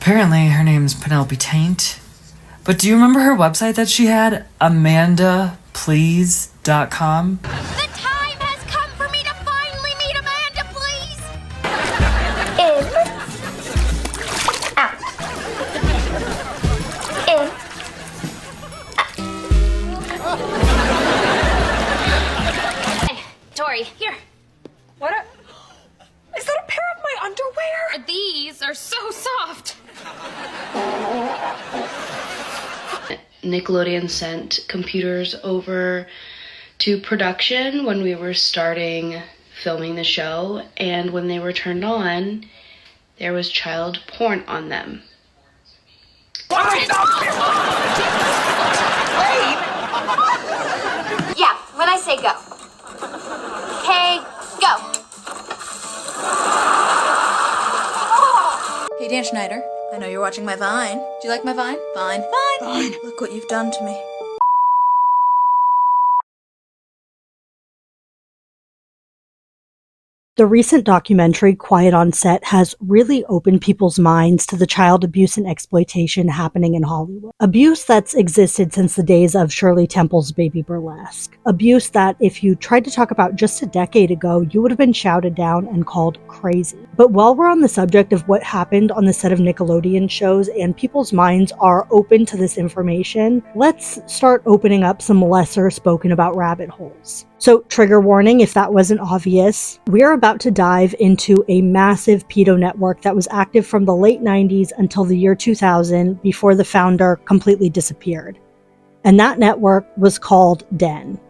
Apparently, her name's Penelope Taint. But do you remember her website that she had? AmandaPlease.com? The time has come for me to finally meet Amanda, please! In. Out. In. Hey, Tori, here. Is that a pair of my underwear? These are so soft. Nickelodeon sent computers over to production when we were starting filming the show, and when they were turned on, there was child porn on them. Yeah, when I say go. Okay, go. Hey, Dan Schneider, I know you're watching my Vine. Do you like my Vine? Vine. Look what you've done to me. The recent documentary, Quiet on Set, has really opened people's minds to the child abuse and exploitation happening in Hollywood. Abuse that's existed since the days of Shirley Temple's Baby Burlesque. Abuse that, if you tried to talk about just a decade ago, you would have been shouted down and called crazy. But while we're on the subject of what happened on the set of Nickelodeon shows and people's minds are open to this information, let's start opening up some lesser spoken about rabbit holes. So, trigger warning if that wasn't obvious, we're about to dive into a massive pedo network that was active from the late 90s until the year 2000 before the founder completely disappeared. And that network was called Den.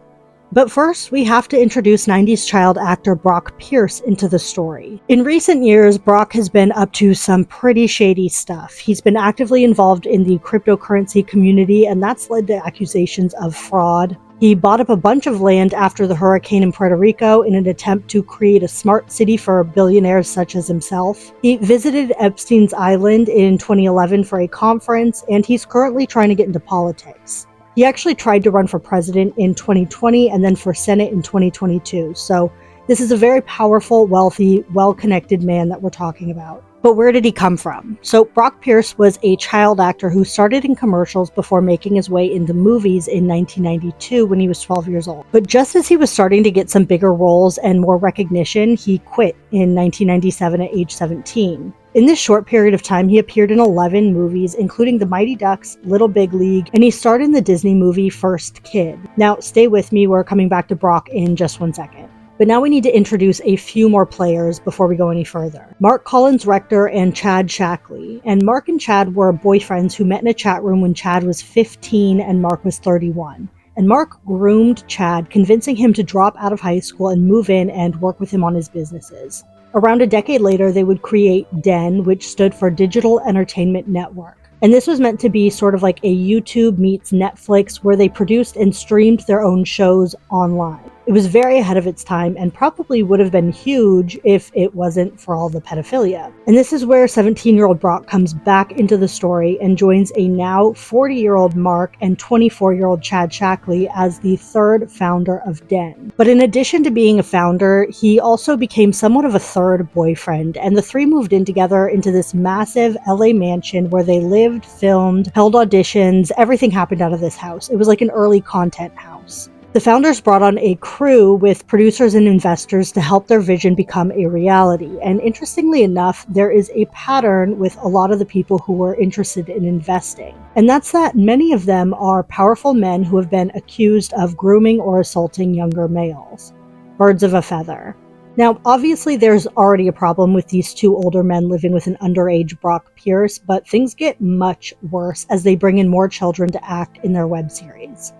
But first, we have to introduce 90s child actor Brock Pierce into the story. In recent years, Brock has been up to some pretty shady stuff. He's been actively involved in the cryptocurrency community, and that's led to accusations of fraud. He bought up a bunch of land after the hurricane in Puerto Rico in an attempt to create a smart city for billionaires such as himself. He visited Epstein's Island in 2011 for a conference, and he's currently trying to get into politics. He actually tried to run for president in 2020 and then for Senate in 2022. So this is a very powerful, wealthy, well-connected man that we're talking about. But where did he come from? So Brock Pierce was a child actor who started in commercials before making his way into movies in 1992 when he was 12 years old. But just as he was starting to get some bigger roles and more recognition, he quit in 1997 at age 17. In this short period of time, he appeared in 11 movies, including The Mighty Ducks, Little Big League, and he starred in the Disney movie First Kid. Now, stay with me, we're coming back to Brock in just one second. But now we need to introduce a few more players before we go any further. Mark Collins-Rector and Chad Shackley. And Mark and Chad were boyfriends who met in a chat room when Chad was 15 and Mark was 31. And Mark groomed Chad, convincing him to drop out of high school and move in and work with him on his businesses. Around a decade later, they would create DEN, which stood for Digital Entertainment Network. And this was meant to be sort of like a YouTube meets Netflix, where they produced and streamed their own shows online. It was very ahead of its time and probably would have been huge if it wasn't for all the pedophilia. And this is where 17-year-old Brock comes back into the story and joins a now 40-year-old Mark and 24-year-old Chad Shackley as the third founder of DEN. But in addition to being a founder, he also became somewhat of a third boyfriend, and the three moved in together into this massive LA mansion where they lived, filmed, held auditions, everything happened out of this house. It was like an early content house. The founders brought on a crew with producers and investors to help their vision become a reality. And interestingly enough, there is a pattern with a lot of the people who were interested in investing. And that's that many of them are powerful men who have been accused of grooming or assaulting younger males. Birds of a feather. Now, obviously, there's already a problem with these two older men living with an underage Brock Pierce, but things get much worse as they bring in more children to act in their web series.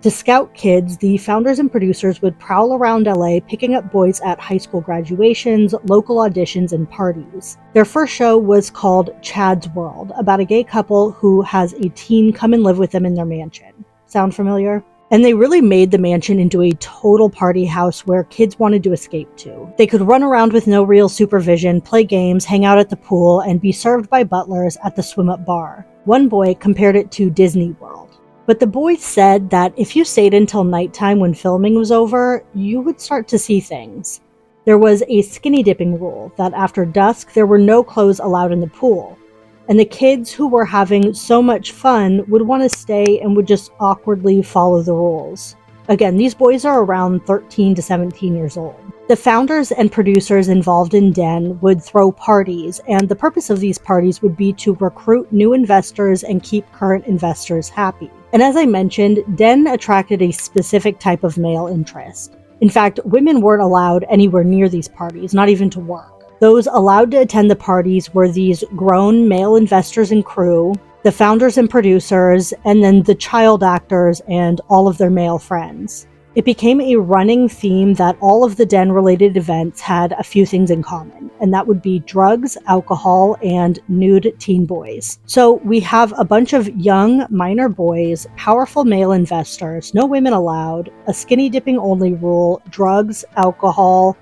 To scout kids, the founders and producers would prowl around LA picking up boys at high school graduations, local auditions, and parties. Their first show was called Chad's World, about a gay couple who has a teen come and live with them in their mansion. Sound familiar? And they really made the mansion into a total party house where kids wanted to escape to. They could run around with no real supervision, play games, hang out at the pool, and be served by butlers at the swim-up bar. One boy compared it to Disney World. But the boys said that if you stayed until nighttime when filming was over, you would start to see things. There was a skinny dipping rule that after dusk there were no clothes allowed in the pool. and the kids who were having so much fun would want to stay and would just awkwardly follow the rules. Again, these boys are around 13 to 17 years old. The founders and producers involved in Den would throw parties, and the purpose of these parties would be to recruit new investors and keep current investors happy. And as I mentioned, Den attracted a specific type of male interest. In fact, women weren't allowed anywhere near these parties, not even to work. Those allowed to attend the parties were these grown male investors and crew, the founders and producers, and then the child actors and all of their male friends. It became a running theme that all of the Den-related events had a few things in common, and that would be drugs, alcohol, and nude teen boys. So we have a bunch of young, minor boys, powerful male investors, no women allowed, a skinny dipping only rule, drugs, alcohol.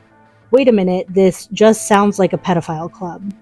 Wait a minute, this just sounds like a pedophile club.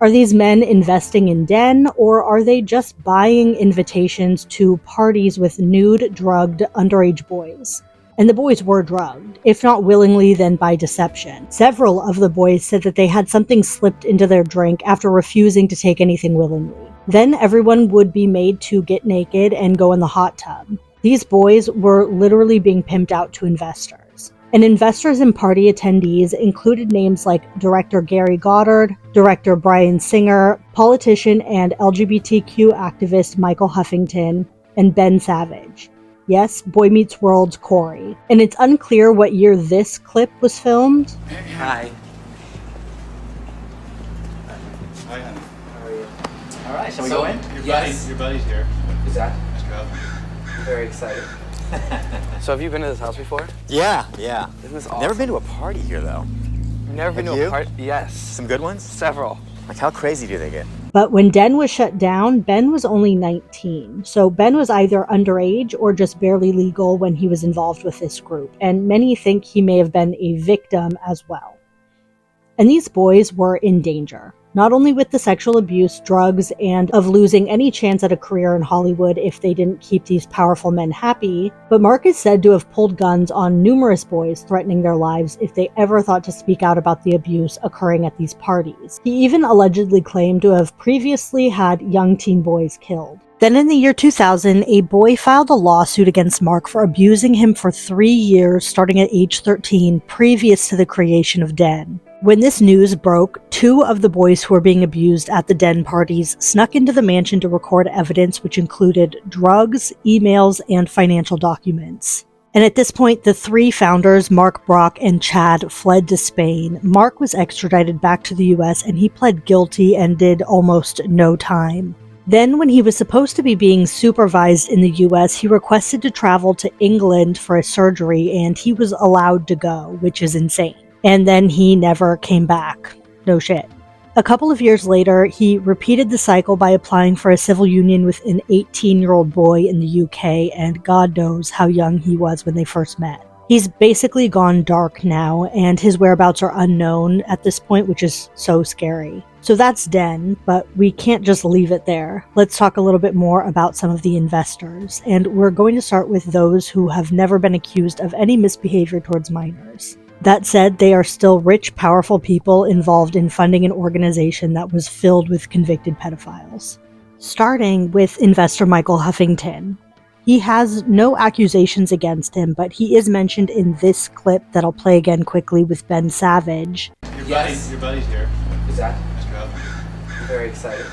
Are these men investing in Den, or are they just buying invitations to parties with nude, drugged, underage boys? And the boys were drugged, if not willingly, then by deception. Several of the boys said that they had something slipped into their drink after refusing to take anything willingly. Then everyone would be made to get naked and go in the hot tub. These boys were literally being pimped out to investors. And investors and party attendees included names like director Gary Goddard, director Bryan Singer, politician and LGBTQ activist Michael Huffington, and Ben Savage. Yes, Boy Meets World's Corey. And it's unclear what year this clip was filmed. Hi. Hi, honey. How are you? All right, shall we go in? Your buddy's here. Who's that? Mr. Huff. Very excited. So have you been to this house before? Yeah. Isn't this awesome? Never been to a party here, though. You've never been to a party? Yes. Some good ones? Several. Like, how crazy do they get? But when Den was shut down, Ben was only 19. So Ben was either underage or just barely legal when he was involved with this group. And many think he may have been a victim as well. And these boys were in danger. Not only with the sexual abuse, drugs, and of losing any chance at a career in Hollywood if they didn't keep these powerful men happy, but Mark is said to have pulled guns on numerous boys, threatening their lives if they ever thought to speak out about the abuse occurring at these parties. He even allegedly claimed to have previously had young teen boys killed. Then in the year 2000, a boy filed a lawsuit against Mark for abusing him for 3 years starting at age 13, previous to the creation of Den. When this news broke, 2 of the boys who were being abused at the Den parties snuck into the mansion to record evidence which included drugs, emails, and financial documents. And at this point, the 3 founders, Mark, Brock, and Chad, fled to Spain. Mark was extradited back to the US and he pled guilty and did almost no time. Then, when he was supposed to be being supervised in the US, he requested to travel to England for a surgery and he was allowed to go, which is insane. And then he never came back. No shit. A couple of years later, he repeated the cycle by applying for a civil union with an 18-year-old boy in the UK, and God knows how young he was when they first met. He's basically gone dark now, and his whereabouts are unknown at this point, which is so scary. So that's Den, but we can't just leave it there. Let's talk a little bit more about some of the investors, and we're going to start with those who have never been accused of any misbehavior towards minors. That said, they are still rich, powerful people involved in funding an organization that was filled with convicted pedophiles. Starting with investor Michael Huffington. He has no accusations against him, but he is mentioned in this clip that I'll play again quickly with Ben Savage. Your buddy's here. Who's that? Mr. Huff. Very excited.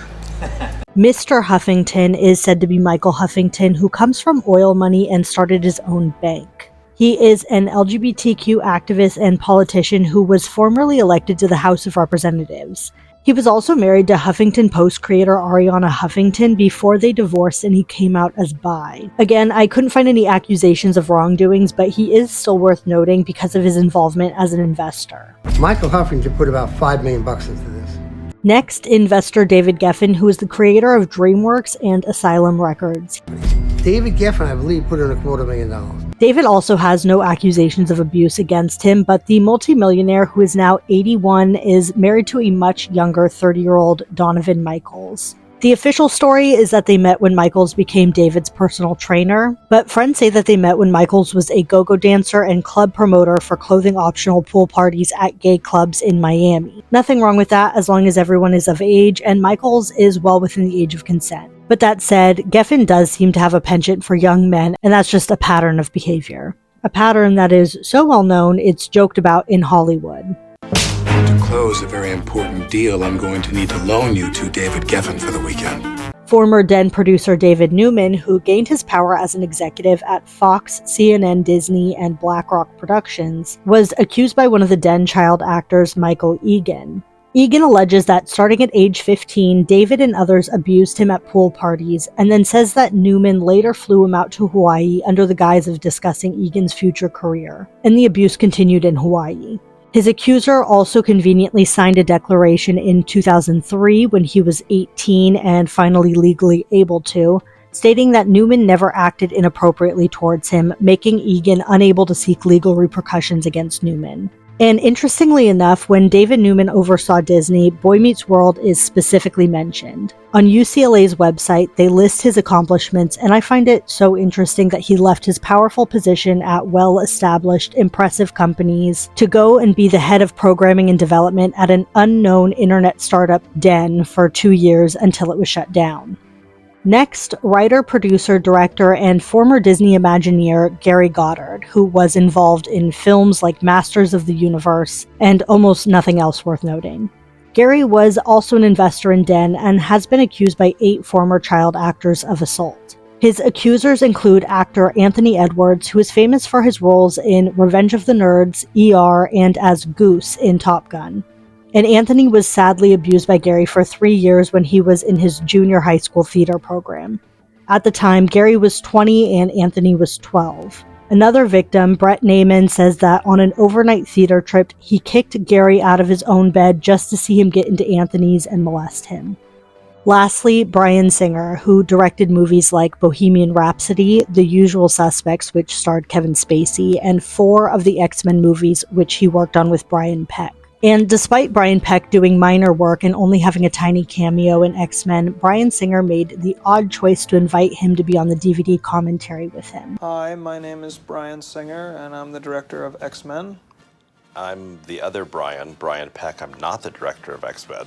Mr. Huffington is said to be Michael Huffington, who comes from oil money and started his own bank. He is an LGBTQ activist and politician who was formerly elected to the House of Representatives. He was also married to Huffington Post creator Ariana Huffington before they divorced, and he came out as bi. Again, I couldn't find any accusations of wrongdoings, but he is still worth noting because of his involvement as an investor. Michael Huffington put about $5 million into this. Next, investor David Geffen, who is the creator of DreamWorks and Asylum Records. David Geffen, I believe, put in $250,000. David also has no accusations of abuse against him, but the multimillionaire, who is now 81, is married to a much younger 30-year-old Donovan Michaels. The official story is that they met when Michaels became David's personal trainer, but friends say that they met when Michaels was a go-go dancer and club promoter for clothing-optional pool parties at gay clubs in Miami. Nothing wrong with that as long as everyone is of age, and Michaels is well within the age of consent. But that said, Geffen does seem to have a penchant for young men, and that's just a pattern of behavior. A pattern that is so well known it's joked about in Hollywood. To close a very important deal, I'm going to need to loan you to David Geffen for the weekend. Former Den producer David Nueman, who gained his power as an executive at Fox, CNN, Disney, and BlackRock Productions, was accused by one of the Den child actors, Michael Egan. Egan alleges that starting at age 15, David and others abused him at pool parties, and then says that Nueman later flew him out to Hawaii under the guise of discussing Egan's future career, and the abuse continued in Hawaii. His accuser also conveniently signed a declaration in 2003 when he was 18 and finally legally able to, stating that Nueman never acted inappropriately towards him, making Egan unable to seek legal repercussions against Nueman. And interestingly enough, when David Nueman oversaw Disney, Boy Meets World is specifically mentioned. On UCLA's website, they list his accomplishments, and I find it so interesting that he left his powerful position at well-established, impressive companies to go and be the head of programming and development at an unknown internet startup, Den, for 2 years until it was shut down. Next, writer, producer, director, and former Disney Imagineer Gary Goddard, who was involved in films like Masters of the Universe and almost nothing else worth noting. Gary was also an investor in Den and has been accused by 8 former child actors of assault. His accusers include actor Anthony Edwards, who is famous for his roles in Revenge of the Nerds, ER, and as Goose in Top Gun. And Anthony was sadly abused by Gary for 3 years when he was in his junior high school theater program. At the time, Gary was 20 and Anthony was 12. Another victim, Brett Nueman, says that on an overnight theater trip, he kicked Gary out of his own bed just to see him get into Anthony's and molest him. Lastly, Bryan Singer, who directed movies like Bohemian Rhapsody, The Usual Suspects, which starred Kevin Spacey, and 4 of the X-Men movies, which he worked on with Brian Peck. And despite Brian Peck doing minor work and only having a tiny cameo in X-Men, Bryan Singer made the odd choice to invite him to be on the DVD commentary with him. Hi, my name is Bryan Singer, and I'm the director of X-Men. I'm the other Brian Peck. I'm not the director of X-Men.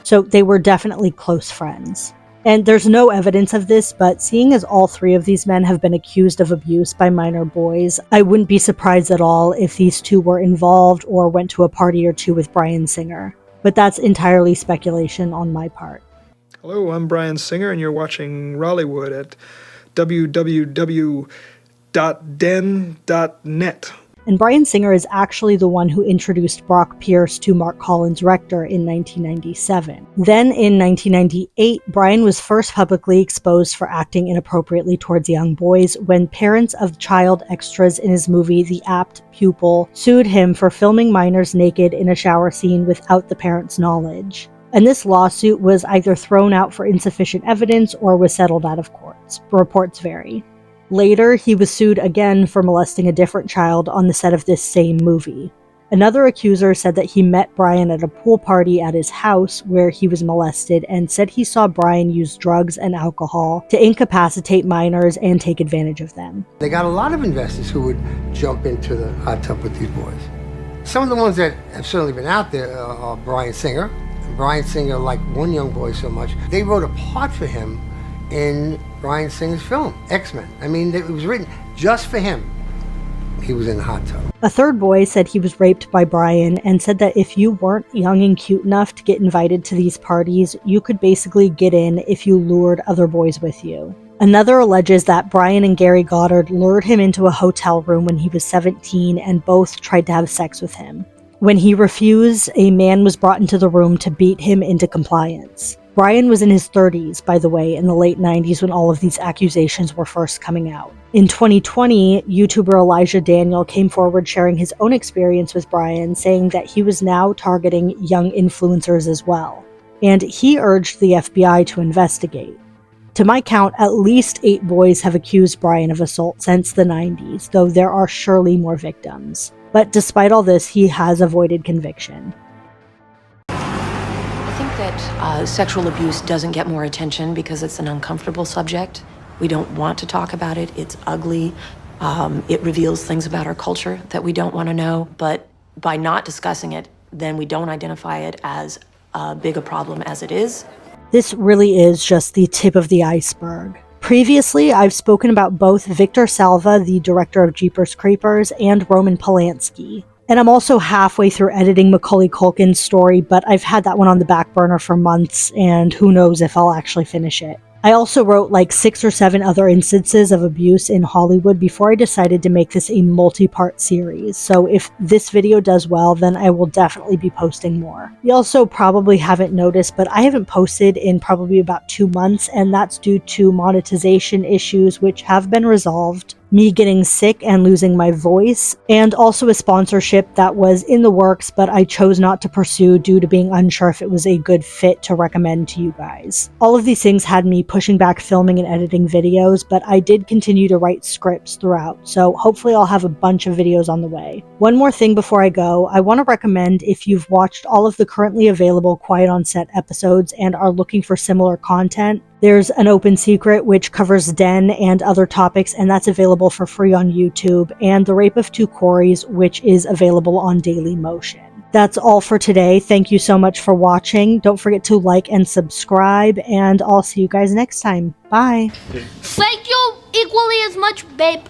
So they were definitely close friends. And there's no evidence of this, but seeing as all 3 of these men have been accused of abuse by minor boys, I wouldn't be surprised at all if these 2 were involved or went to a party or 2 with Bryan Singer. But that's entirely speculation on my part. Hello, I'm Bryan Singer, and you're watching Rollywood at www.den.net. And Bryan Singer is actually the one who introduced Brock Pierce to Mark Collins-Rector in 1997. Then in 1998, Bryan was first publicly exposed for acting inappropriately towards young boys when parents of child extras in his movie The Apt Pupil sued him for filming minors naked in a shower scene without the parents' knowledge. And this lawsuit was either thrown out for insufficient evidence or was settled out of courts. Reports vary. Later, he was sued again for molesting a different child on the set of this same movie. Another accuser said that he met Bryan at a pool party at his house where he was molested and said he saw Bryan use drugs and alcohol to incapacitate minors and take advantage of them. They got a lot of investors who would jump into the hot tub with these boys. Some of the ones that have certainly been out there are Bryan Singer. Bryan Singer liked one young boy so much, they wrote a part for him in Bryan Singer's film, X-Men. I mean, it was written just for him. He was in the hot tub. A third boy said he was raped by Bryan and said that if you weren't young and cute enough to get invited to these parties, you could basically get in if you lured other boys with you. Another alleges that Bryan and Gary Goddard lured him into a hotel room when he was 17 and both tried to have sex with him. When he refused, a man was brought into the room to beat him into compliance. Bryan was in his 30s, by the way, in the late 90s when all of these accusations were first coming out. In 2020, YouTuber Elijah Daniel came forward sharing his own experience with Bryan, saying that he was now targeting young influencers as well. And he urged the FBI to investigate. To my count, at least 8 boys have accused Bryan of assault since the 90s, though there are surely more victims. But despite all this, he has avoided conviction. think that sexual abuse doesn't get more attention because it's an uncomfortable subject. We don't want to talk about it. It's ugly. It reveals things about our culture that we don't want to know. But by not discussing it, then we don't identify it as big a problem as it is. This really is just the tip of the iceberg. Previously, I've spoken about both Victor Salva, the director of Jeepers Creepers, and Roman Polanski. And I'm also halfway through editing Macaulay Culkin's story, but I've had that one on the back burner for months, and who knows if I'll actually finish it. I also wrote like 6 or 7 other instances of abuse in Hollywood before I decided to make this a multi-part series, so if this video does well, then I will definitely be posting more. You also probably haven't noticed, but I haven't posted in probably about 2 months, and that's due to monetization issues which have been resolved, me getting sick and losing my voice, and also a sponsorship that was in the works but I chose not to pursue due to being unsure if it was a good fit to recommend to you guys. All of these things had me pushing back filming and editing videos, but I did continue to write scripts throughout, so hopefully I'll have a bunch of videos on the way. One more thing before I go, I want to recommend if you've watched all of the currently available Quiet on Set episodes and are looking for similar content, there's An Open Secret, which covers Den and other topics, and that's available for free on YouTube, and The Rape of Two Coreys, which is available on Daily Motion. That's all for today. Thank you so much for watching. Don't forget to like and subscribe, and I'll see you guys next time. Bye! Thank you equally as much, babe.